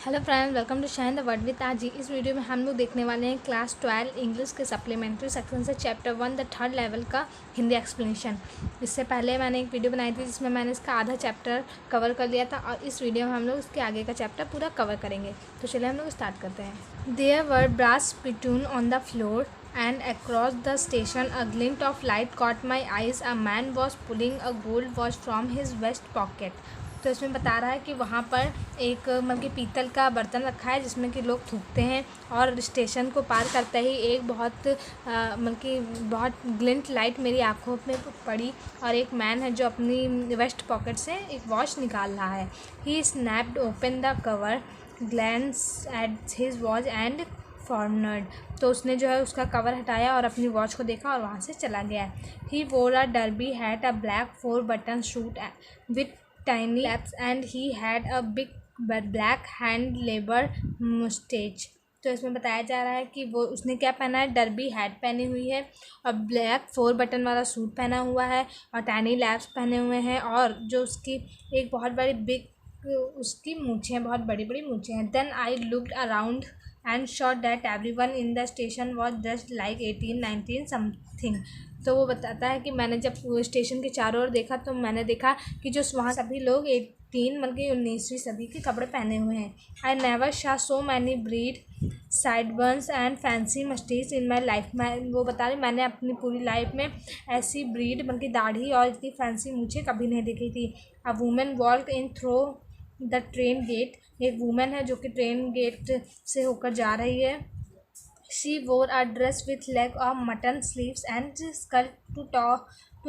Hello friends, welcome to shine the world with Aaji. इस video में हम लोग देखने वाले हैं क्लास 12 इंग्लिश के सप्लीमेंट्री सेक्शन से चैप्टर 1 द थर्ड लेवल का हिंदी एक्सप्लेनेशन। इससे पहले मैंने एक वीडियो बनाई थी जिसमें मैंने इसका आधा चैप्टर कवर कर लिया था और इस वीडियो में हम लोग इसके आगे का चैप्टर पूरा कवर करेंगे। तो चलिए हम लोग स्टार्ट करते हैं। There were brass spittoon on the floor and across the station a glint of light caught my eyes. A man was pulling a gold watch from his vest pocket. तो इसमें बता रहा है कि वहाँ पर एक मतलब कि पीतल का बर्तन रखा है जिसमें कि लोग थूकते हैं और स्टेशन को पार करते ही एक बहुत मतलब कि बहुत ग्लिंट लाइट मेरी आँखों में पड़ी और एक मैन है जो अपनी वेस्ट पॉकेट से एक वॉच निकाल रहा है। He snapped open the cover, glanced at his watch and frowned. तो उसने जो है उसका कवर हटाया और अपनी वॉच को देखा और वहाँ से चला गया। He wore a derby hat, a black 4 button suit with tiny lapels and he had a big black handlebar moustache. तो इसमें बताया जा रहा है कि वो उसने क्या पहना है, डर्बी हैट पहनी हुई है और ब्लैक 4 बटन वाला सूट पहना हुआ है और टाइनी लैप्स पहने हुए हैं और जो उसकी एक बहुत बड़ी बिग उसकी मूँछें हैं, बहुत बड़ी बड़ी मूँछें हैं। Then I looked around and saw that everyone in the station was dressed like 1819 something। तो वो बताता है कि मैंने जब स्टेशन के चारों ओर देखा तो मैंने देखा कि जो वहाँ सभी लोग 19वीं सदी के कपड़े पहने हुए हैं। I never saw so many breed sideburns and fancy mustache in my life। वो बता रही मैंने अपनी पूरी लाइफ में ऐसी ब्रीड मतलब कि दाढ़ी और इतनी फैंसी मुझे कभी नहीं देखी थी। A woman walk in through the train gate. एक वूमेन है जो कि ट्रेन गेट से होकर जा रही है। She wore a dress with leg of mutton sleeves and skirt to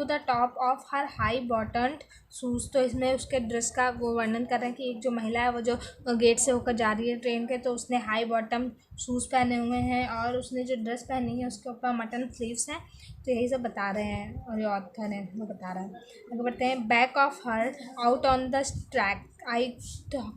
the top of her high bottomed shoes. तो इसमें उसके ड्रेस का वो वर्णन कर रहे हैं कि एक जो महिला है वो जो गेट से होकर जा रही है ट्रेन के, तो उसने हाई बॉटम शूज़ पहने हुए हैं और उसने जो ड्रेस पहनी है उसके ऊपर मटन स्लीव्स हैं। तो यही सब बता रहे हैं और जो ऑथर है वो बता रहा है। आगे बढ़ते हैं। Back of her out on the track I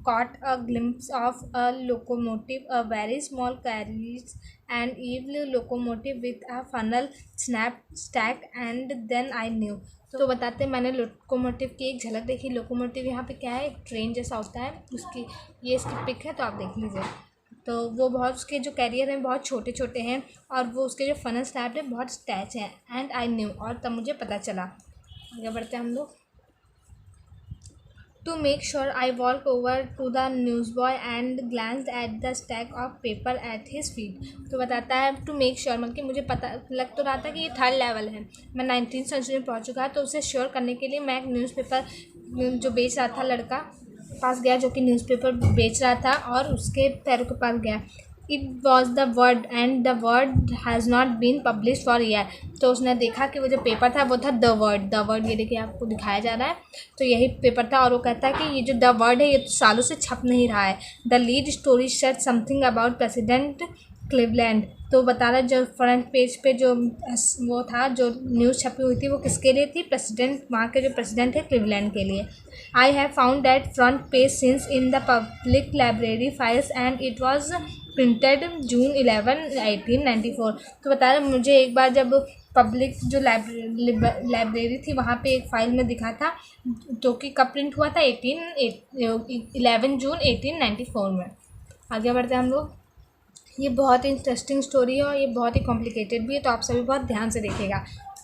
caught a glimpse of a locomotive, a very small carriage, an evil locomotive with a funnel snap stack, and then I knew। तो बताते मैंने लोकोमोटिव की एक झलक देखी। Locomotive यहाँ पे क्या है, एक ट्रेन जैसा होता है, उसकी ये इसकी पिक है तो आप देख लीजिए। तो वो बहुत उसके जो कैरियर हैं बहुत छोटे छोटे हैं और वो उसके जो फनल स्नैप है बहुत स्टैच हैं। एंड आई न्यू, और तब मुझे पता चला। आगे बढ़ते हैं हम लोग। To make sure, I walked over to the newsboy and glanced at the stack of paper at his feet। तो बताता है टू मेक श्योर मतलब कि मुझे पता लग तो रहा था कि ये थर्ड लेवल है, मैं 19th सेंचुरी में पहुंच चुका, तो उसे श्योर करने के लिए मैं एक न्यूज़पेपर जो बेच रहा था लड़का पास गया जो कि न्यूज़पेपर बेच रहा था और उसके पैरों के पास गया। It was the world and the world has not been publish for year. तो उसने देखा कि वो जो पेपर था वो था द वर्ड ये देखिए आपको दिखाया जा रहा है, तो यही पेपर था और वो कहता है कि ये जो द वर्ड है ये तो सालों से छप नहीं रहा है। The lead story said something about president Cleveland. तो बता रहा जो फ्रंट पेज पे जो वो था जो न्यूज़ छपी हुई थी वो किसके लिए थी, प्रेसिडेंट, वहाँ के जो प्रेसिडेंट है क्लीवलैंड के लिए। I have found that front page since in the public library files and it was printed June 11, 1894। तो बता रहे मुझे एक बार जब पब्लिक जो लाइब्रेरी थी वहाँ पे एक फ़ाइल में दिखा था जो कि कब प्रिंट हुआ था 11 जून 1894 में। आगे बढ़ते हैं हम लोग। ये बहुत ही इंटरेस्टिंग स्टोरी है और ये बहुत ही कॉम्प्लिकेटेड भी है, तो आप सभी बहुत ध्यान से देखिएगा।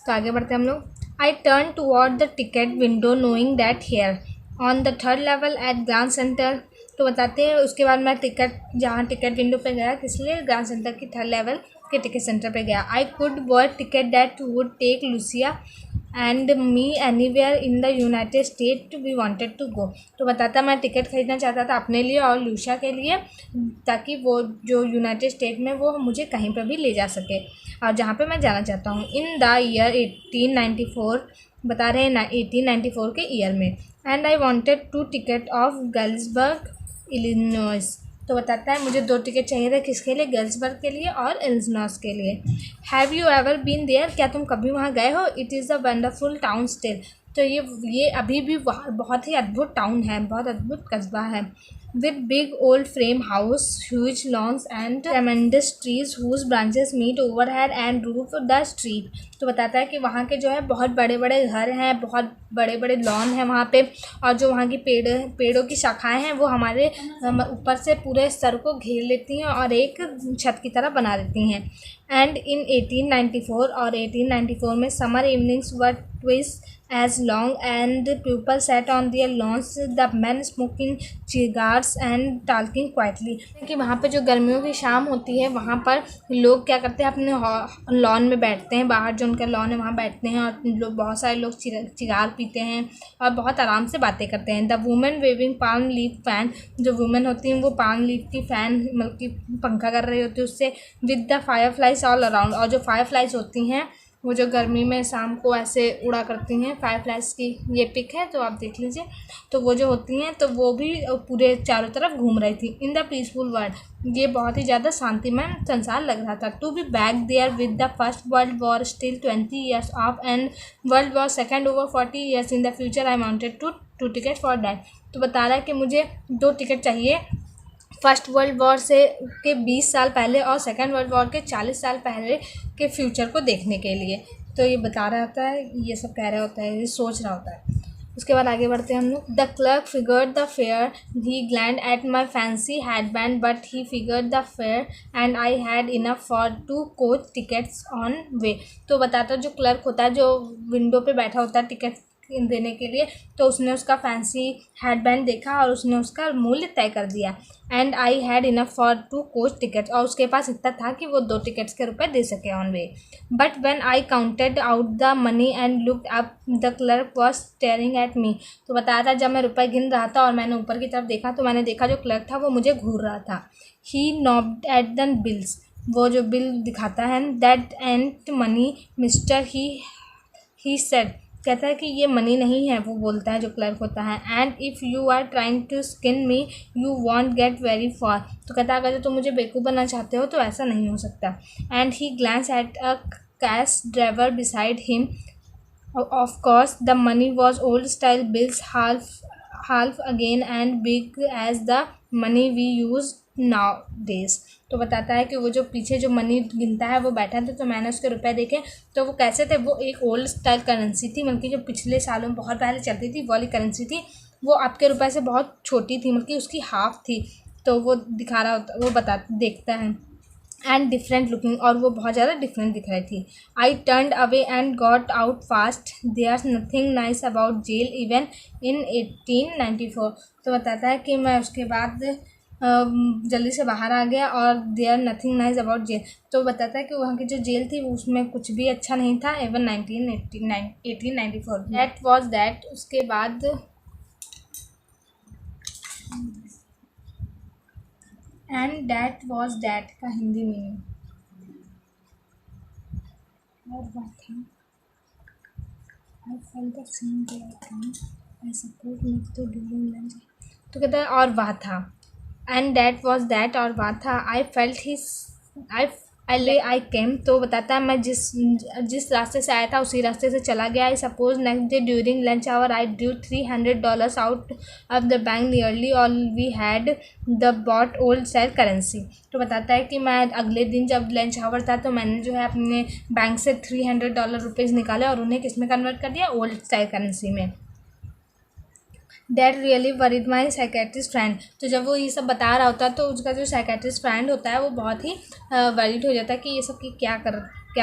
तो आगे बढ़ते हैं हम लोग। I turn toward the ticket window knowing that here on the third level at Grand Center. तो बताते हैं उसके बाद मैं जहाँ टिकट विंडो पे गया किस लिए, ग्रांड सेंटर की थर्ड लेवल के टिकट सेंटर पे गया। I could buy ticket that would take Lucia and me anywhere in the United State we wanted to go. तो बताता मैं टिकट खरीदना चाहता था अपने लिए और लूसिया के लिए, ताकि वो जो यूनाइटेड स्टेट में वो मुझे कहीं पर भी ले जा सके और जहाँ पे मैं जाना चाहता हूँ। इन द ईयर 1894, बता रहे हैं 1894 के ईयर में। And I wanted 2 ticket of Galesburg Illinois. तो बताता है मुझे 2 टिकट चाहिए थे, किसके लिए, गर्ल्सबर्ग के लिए और इलिनॉइस के लिए। Have you ever been there, क्या तुम कभी वहाँ गए हो। It is a wonderful town still. तो ये अभी भी बहुत ही अद्भुत टाउन है, बहुत अद्भुत कस्बा है। with big old frame house, huge lawns and tremendous trees whose branches meet overhead and roof the street। तो बताता है कि वहाँ के जो है बहुत बड़े बड़े घर हैं, बहुत बड़े बड़े लॉन हैं वहाँ पे, और जो वहाँ की पेड़ों की शाखाएं हैं वो हमारे ऊपर से पूरे सर को घेर लेती हैं और एक छत की तरह बना देती हैं। एंड इन 1894 और 1894 में summer evenings were twist as long and people sat on their lawns, the men smoking cigars and talking quietly। कि वहाँ पे जो गर्मियों की शाम होती है वहाँ पर लोग क्या करते हैं, अपने लॉन में बैठते हैं, बाहर जो उनका लॉन है वहाँ बैठते हैं और लोग, बहुत सारे लोग चिगार पीते हैं और बहुत आराम से बातें करते हैं। The women waving palm leaf fan, जो वुमेन होती हैं वो पाम लीफ की फ़ैन मतलब कि पंखा कर रही होती है उससे, with the fire flies all around, और जो फायर फ्लाइज होती हैं वो जो गर्मी में शाम को ऐसे उड़ा करती हैं, फायर फ्लाइज की ये पिक है तो आप देख लीजिए। तो वो जो होती हैं तो वो भी पूरे चारों तरफ घूम रही थी। इन द पीसफुल वर्ल्ड, ये बहुत ही ज़्यादा शांतिमय संसार लग रहा था। To be back there with the first world war still 20 years off and world war second over 40 years in the future, I wanted to ticket for that. तो बता रहा है कि मुझे 2 टिकट चाहिए फर्स्ट वर्ल्ड वॉर से के 20 साल पहले और सेकेंड वर्ल्ड वॉर के 40 साल पहले के फ्यूचर को देखने के लिए। तो ये बता रहा होता है, ये सब कह रहा होता है, ये सोच रहा होता है। उसके बाद आगे बढ़ते हैं हम लोग। The clerk figured the fare, he glanced at my fancy hatband but he figured the fare and I had enough for 2 coach tickets on way. तो बताता जो क्लर्क होता है, जो विंडो पे बैठा होता है टिकट देने के लिए, तो उसने उसका फैंसी हेडबैंड देखा और उसने उसका मूल्य तय कर दिया। And I had enough for 2 coach tickets, और उसके पास इतना था कि वो 2 टिकट्स के रुपए दे सके on way. But when I counted out the money and looked up the clerk was staring at me. तो बताया था जब मैं रुपए गिन रहा था और मैंने ऊपर की तरफ देखा तो मैंने देखा जो क्लर्क था वो मुझे घूर रहा था। ही नॉब्ड एट द बिल्स, वो जो बिल दिखाता है, that and money mister, he said, कहता है कि ये मनी नहीं है, वो बोलता है जो क्लर्क होता है। And if you are trying to skin me you won't get very far. तो कहता है अगर तुम मुझे बेवकूफ़ बनना चाहते हो तो ऐसा नहीं हो सकता। And he glans at a cash driver beside him, of course the money was old style bills, half again and big as the money we use nowadays। तो बताता है कि वो जो पीछे जो मनी गिनता है वो बैठा था, तो मैंने उसके रुपए देखे तो वो कैसे थे, वो एक ओल्ड स्टाइल करेंसी थी, मतलब कि जो पिछले सालों में बहुत पहले चलती थी वो वाली करेंसी थी। वो आपके रुपए से बहुत छोटी थी, मतलब कि उसकी हाफ थी। तो वो दिखा रहा होता, वो देखता है। एंड डिफरेंट लुकिंग, और वो बहुत ज़्यादा डिफरेंट दिख रही थी। I turned away and got out fast, there nothing nice about jail even in 1894। तो बताता है कि मैं उसके बाद जल्दी से बाहर आ गया और there nothing nice about jail. तो बताता है कि वहाँ की जो जेल थी उसमें कुछ भी अच्छा नहीं था इवन 1894। That was that. उसके बाद एंड दैट वॉज दैट का हिंदी मीनिंग और वह था, I felt the same way I think, I suppose next to during lunch. तो कहता है और वह था, एंड दैट वॉज दैट, और वह था, आई फेल्ट हिज, आई केम। तो बताता है मैं जिस रास्ते से आया था उसी रास्ते से चला गया। I suppose next day during lunch hour I drew $300 out of the bank nearly all we had the bought old style currency. तो बताता है कि मैं अगले दिन जब लंच आवर था तो मैंने जो है अपने बैंक से $300 रुपीज़ निकाले और उन्हें किस में कन्वर्ट कर दिया, ओल्ड स्टाइल करेंसी में। That really worried my psychiatrist friend. तो जब वो ये सब बता रहा होता है तो उसका जो साइकेट्रिस्ट फ्रेंड होता है वो बहुत ही वरीड हो जाता है कि ये सब की क्या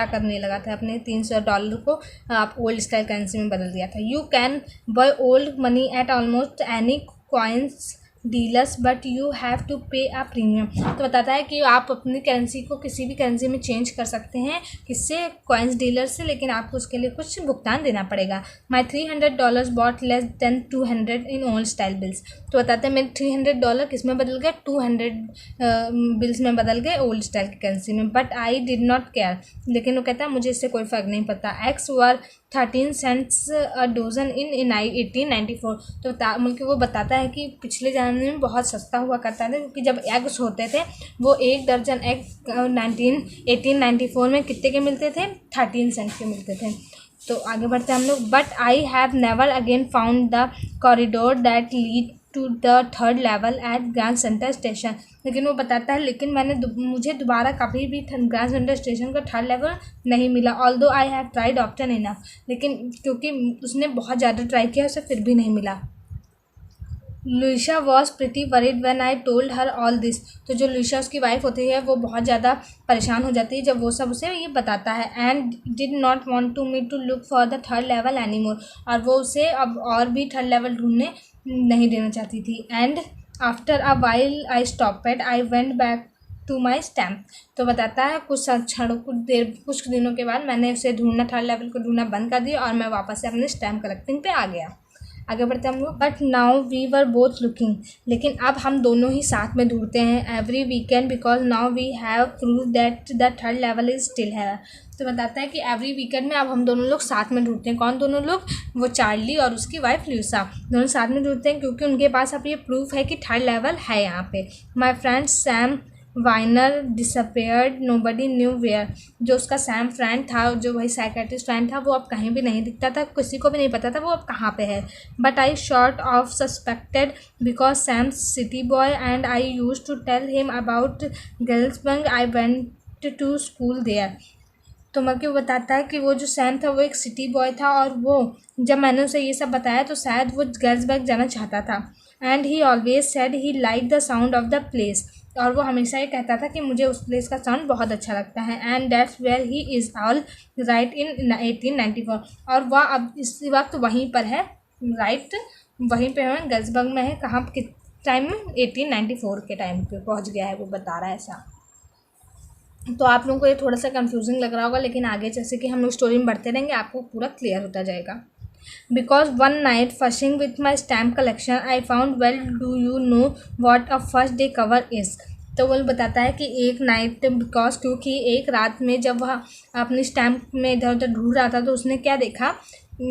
करने लगा था, अपने $300 को आप ओल्ड स्टाइल करेंसी में बदल दिया था। You can buy old money at almost any coins dealers but you have to pay a premium. तो बताता है कि आप अपनी करेंसी को किसी भी करेंसी में चेंज कर सकते हैं, किससे, कॉइन्स डीलर से, लेकिन आपको उसके लिए कुछ भुगतान देना पड़ेगा। My $300 bought less than 200 in old style bills. तो बताते हैं मेरे $300 किस में बदल गए, 200 बिल्स में बदल गए ओल्ड स्टाइल की करेंसी में। But I did not care, लेकिन वो कहता है मुझे इससे कोई फ़र्क नहीं पड़ता। एग्स वर 13 cents अ डोज़न इन 1894। तो मतलब वो बताता है कि पिछले ज़माने में बहुत सस्ता हुआ करता था, क्योंकि जब एग्स होते थे वो 1 दर्जन एग 1894 में कितने के मिलते थे, 13 cents के मिलते थे। तो आगे बढ़ते हैं हम लोग। But I have never again found the corridor that lead to the third level at Grand Center station. लेकिन वो बताता है लेकिन मुझे दोबारा कभी भी ग्रैंड सेंटर स्टेशन का थर्ड लेवल नहीं मिला, although I have tried often enough. लेकिन क्योंकि उसने बहुत ज़्यादा ट्राई किया उसे फिर भी नहीं मिला। Louisa was pretty worried when I told her all this. तो जो लुइशा उसकी वाइफ होती है वो बहुत ज़्यादा परेशान हो जाती है जब वो सब उसे ये बताता है। And did not want to me to look for the third level anymore. और वो उसे अब और भी थर्ड लेवल ढूंढने नहीं देना चाहती थी। And after a while I stopped I went back to my stamp. तो बताता है कुछ दिनों के बाद मैंने उसे ढूंढना, थर्ड लेवल को ढूंढना बंद कर दिया और मैं वापस से अपने स्टैम्प कलेक्टिंग पे आ गया। आगे बढ़ते हैं हम लोग। But now we were both looking. लेकिन अब हम दोनों ही साथ में ढूंढते हैं every weekend because now we have prove that the third level is still है। तो बताता है कि एवरी वीकेंड में अब हम दोनों लोग साथ में ढूंढते हैं। कौन दोनों लोग? वो चार्ली और उसकी वाइफ ल्यूसा, दोनों साथ में ढूंढते हैं क्योंकि उनके पास अब ये प्रूफ है कि थर्ड लेवल है यहाँ पे। My friend Sam Weiner disappeared nobody knew where. जो उसका सैम फ्रेंड था, जो वही साइकेट्रिस्ट फ्रेंड था, वो अब कहीं भी नहीं दिखता था, किसी को भी नहीं पता था वो अब कहाँ पे है। But I short of suspected because Sam city boy and I use to tell him about Galesburg I went to school there. तो मैं क्यों बताता है कि वो जो सैम था वो एक सिटी बॉय था और वो जब मैंने उसे ये सब बताया तो शायद वो गर्ल्सबर्ग जाना चाहता था। And he always said he like the sound of the place. और वो हमेशा ये कहता था कि मुझे उस प्लेस का साउंड बहुत अच्छा लगता है। And that's where he is all right in 1894। और वह अब इस वक्त वहीं पर है, राइट वहीं पे है, गर्ल्सबर्ग में है। कहाँ किस टाइम में? 1894 के टाइम पे पहुंच गया है, वो बता रहा है ऐसा। तो आप लोगों को ये थोड़ा सा कंफ्यूजिंग लग रहा होगा, लेकिन आगे जैसे कि हम लोग स्टोरी में बढ़ते रहेंगे आपको पूरा क्लियर होता जाएगा। Because one night fussing with my stamp collection I found, well do you know what a first day cover is। तो वो बताता है कि एक नाइट क्योंकि एक रात में जब वह अपनी स्टैम्प में इधर उधर ढूंढ रहा था तो उसने क्या देखा?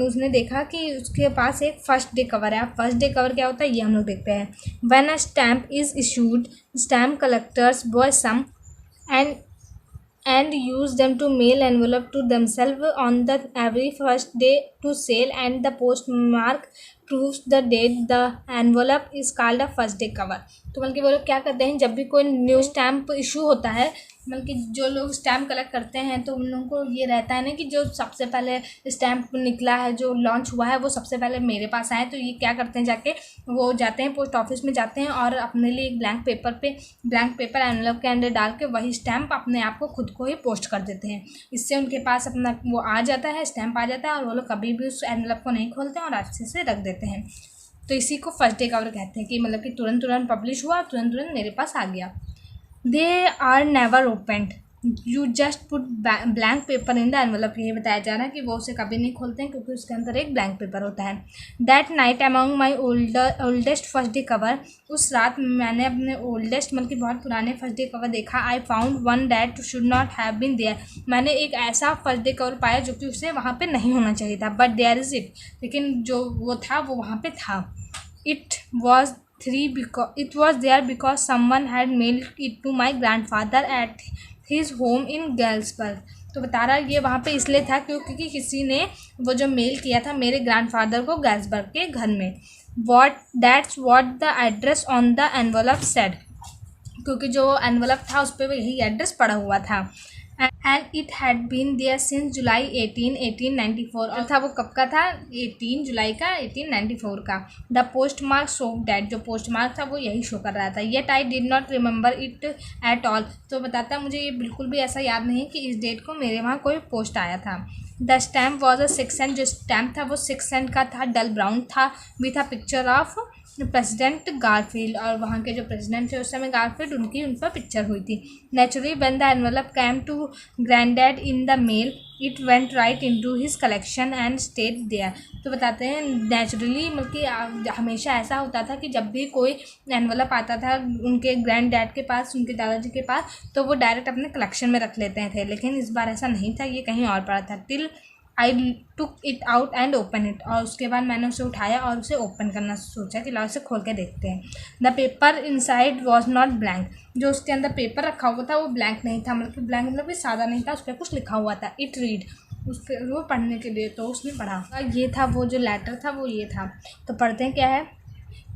उसने देखा कि उसके पास एक फर्स्ट डे कवर है। अब फर्स्ट डे कवर क्या होता है ये हम लोग देखते हैं। When a stamp is issued stamp collectors buy some and use them to mail envelope to themselves on the every first day to sale, and the postmark proves the date the envelope is called a first day cover। तो मतलब कि वो लोग क्या करते हैं, जब भी कोई न्यू स्टैम्प इशू होता है, मतलब कि जो लोग स्टैम्प कलेक्ट करते हैं तो उन लोगों को ये रहता है ना कि जो सबसे पहले स्टैम्प निकला है, जो लॉन्च हुआ है, वो सबसे पहले मेरे पास आए। तो ये क्या करते हैं, वो जाते हैं पोस्ट ऑफिस में जाते हैं और अपने लिए एक ब्लैंक पेपर एनवलप के अंदर डाल के वही स्टैम्प अपने आप को खुद को ही पोस्ट कर देते हैं। इससे उनके पास अपना वो आ जाता है, स्टैम्प आ जाता है और वो लोग कभी भी उस एनवलप को नहीं खोलते हैं और अच्छे से रख देते हैं। तो इसी को फर्स्ट डे कवर कहते हैं कि मतलब कि तुरंत पब्लिश हुआ, तुरंत मेरे पास आ गया। They are never opened, you just put blank paper in the envelope. ये बताया जा रहा है कि वो उसे कभी नहीं खोलते हैं क्योंकि उसके अंदर एक ब्लैंक पेपर होता है। That night among my oldest first day cover, उस रात मैंने अपने ओल्डेस्ट मतलब कि बहुत पुराने फर्स्ट डे कवर देखा। I found one that should not have been there. मैंने एक ऐसा फर्स्ट डे कवर पाया जो कि उसे वहाँ पे नहीं होना चाहिए था। बट देयर इज़ इट, लेकिन जो वो था वो वहाँ पे था। It was there because someone had mailed it to my grandfather at his home in Galesburg। तो बता रहा है ये वहाँ पे इसलिए था क्योंकि किसी ने वो जो मेल किया था मेरे ग्रैंडफादर को गैल्सबर्ग के घर में। That's what the address on the envelope said। क्योंकि जो एनवलप था उस पर यही एड्रेस पड़ा हुआ था। And it had been there since July 1894। और था वो कब का था? 18 जुलाई का 1894 का। The post mark show that, जो पोस्ट मार्क था वो यही शो कर रहा था। Yet I did not remember it at all. तो बताता है मुझे ये बिल्कुल भी ऐसा याद नहीं कि इस डेट को मेरे वहाँ कोई पोस्ट आया था। The stamp was a 6 cent, जो स्टैम्प था वो 6 सेंट का था, डल ब्राउन था, with a picture of President Garfield. और वहाँ के जो प्रेसिडेंट थे उस समय गारफील्ड, उन पर पिक्चर हुई थी। Naturally when the envelope came to granddad in the mail it went right into his collection and stayed there. तो बताते हैं नेचुरली मतलब कि हमेशा ऐसा होता था कि जब भी कोई एनवलप आता था उनके ग्रैंड डैड के पास, उनके दादाजी के पास, तो वो डायरेक्ट अपने कलेक्शन में रख लेते थे। लेकिन इस बार ऐसा नहीं था, ये कहीं और पड़ा था। Till I took it out and open it. और उसके बाद मैंने उसे उठाया और उसे ओपन करना सोचा कि लाओ इसे खोल के देखते हैं। The paper inside was not blank, जो उसके अंदर पेपर रखा हुआ था वो ब्लैंक नहीं था, मतलब कि ब्लैंक मतलब कि सादा नहीं था, उस पर कुछ लिखा हुआ था। इट रीड, उस पर वो पढ़ने के लिए, तो उसने पढ़ा। ये था वो जो लेटर था वो ये था। तो पढ़ते हैं क्या है।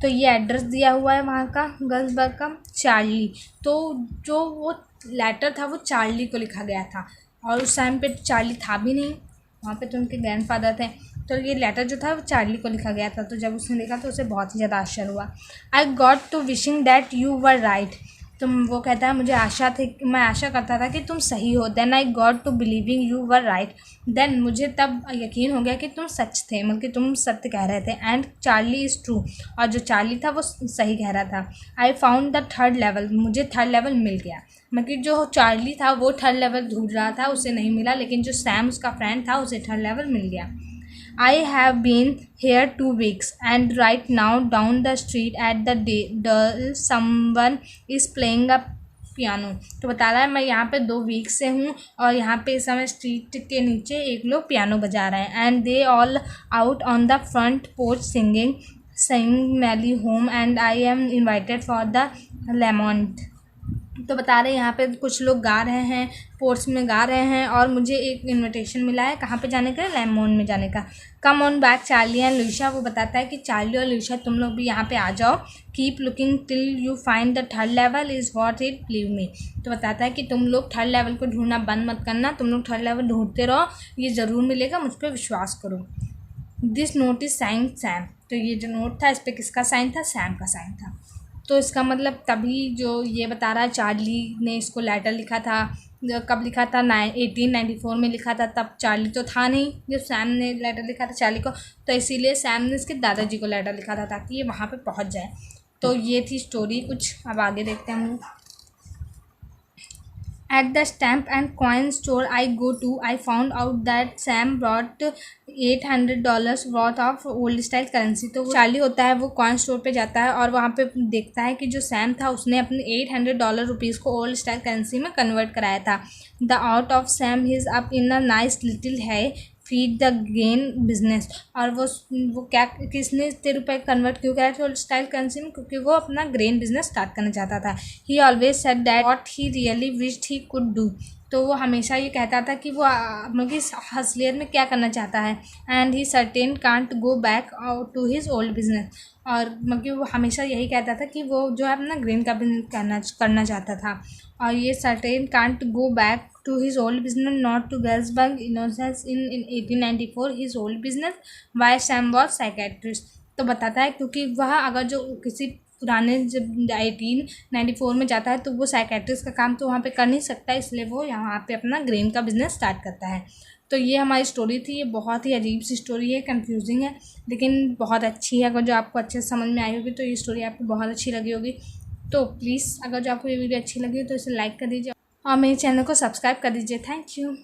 तो ये एड्रेस दिया हुआ है वहाँ का गर्ल्सबर्ग का, चार्ली। तो जो वो लेटर था वो चार्ली को लिखा गया था, और उस टाइम पे चार्ली था भी नहीं वहाँ पे, तो उनके ग्रैंडफादर थे। तो ये लेटर जो था वो चार्ली को लिखा गया था। तो जब उसने लिखा तो उसे बहुत ही ज़्यादा आश्चर्य हुआ। I got to wishing that you were right. वो कहता है मुझे मैं आशा करता था कि तुम सही हो। Then I got to believing you were right. देन मुझे तब यकीन हो गया कि तुम सच थे, मतलब कि तुम सत्य कह रहे थे। एंड चार्ली इज़ ट्रू, और जो चार्ली था वो सही कह रहा था। I found the third level, मुझे थर्ड लेवल मिल गया। मतलब जो चार्ली था वो थर्ड लेवल ढूंढ रहा था, उसे नहीं मिला, लेकिन जो सैम उसका फ्रेंड था उसे थर्ड लेवल मिल गया। I have been here 2 weeks and right now down the street at the door someone is playing a piano। तो बता रहा है मैं यहाँ पे 2 वीक से हूँ और यहाँ पे इस समय स्ट्रीट के नीचे एक लोग पियानो बजा रहे हैं। And they all out on the front porch singing Nellie home and I am invited for the lemonade. तो बता रहे हैं यहाँ पे कुछ लोग गा रहे हैं, पोर्ट्स में गा रहे हैं, और मुझे एक इनविटेशन मिला है कहाँ पे जाने का, लेमोन में जाने का। Come on back Charlie and Louisa. वो बताता है कि चार्ली और लुइसा तुम लोग भी यहाँ पे आ जाओ। Keep looking till you find the third level is what it believe me. तो बताता है कि तुम लोग थर्ड लेवल को ढूंढना बंद मत करना, तुम लोग थर्ड लेवल ढूंढते रहो, ये ज़रूर मिलेगा, मुझ पर विश्वास करो। This note is sine Sam. तो ये जो नोट था इस पर किसका साइन था, सैम का साइन था। तो इसका मतलब तभी जो ये बता रहा है चार्ली ने इसको लेटर लिखा था, कब लिखा था 1894 में लिखा था। तब चार्ली तो था नहीं जब सैम ने लेटर लिखा था चार्ली को, तो इसीलिए सैम ने इसके दादाजी को लेटर लिखा था ताकि ये वहाँ पे पहुँच जाए। तो ये थी स्टोरी कुछ। अब आगे देखते हैं हम। At the stamp and coin store I go to, I found out that Sam brought $800 worth of old style currency। तो चार्ली होता है वो कॉइन स्टोर पे जाता है और वहाँ पे देखता है कि जो सैम था उसने अपने $800 रुपीज़ को ओल्ड स्टाइल करेंसी में कन्वर्ट कराया था। The out of Sam his up in a nice little है फीड द गेन बिजनेस। और वो क्या किसने इतने रुपये कन्वर्ट क्यों करा था ओल्ड स्टाइल करेंसी में, क्योंकि वो अपना ग्रेन बिजनेस स्टार्ट करना चाहता था। ही always said that what he really wished he could do. तो वो हमेशा ये कहता था कि वो मतलब असलियत में क्या करना चाहता है। And he certain can't go back to his old business. और मतलब वो हमेशा यही कहता था कि वो जो है अपना ग्रेन का बिजनेस करना चाहता था। और ये certain can't go back to his old business, not to Galsburg, Innocence in 1894 his old business, why Sam was psychiatrist। तो बताता है क्योंकि वह अगर जो किसी पुराने जब 1894 में जाता है तो वो साइकेट्रिस्ट का काम तो वहाँ पे कर नहीं सकता, इसलिए वो यहाँ पे अपना ग्रेन का बिजनेस स्टार्ट करता है। तो ये हमारी स्टोरी थी। ये बहुत ही अजीब सी स्टोरी है, कंफ्यूजिंग है, लेकिन बहुत अच्छी है। अगर जो आपको अच्छे से समझ में आई होगी तो ये स्टोरी आपको बहुत अच्छी लगी होगी। तो प्लीज़ अगर जो आपको ये वीडियो अच्छी लगी हो तो इसे लाइक कर दीजिए और मेरे चैनल को सब्सक्राइब कर दीजिए। Thank you.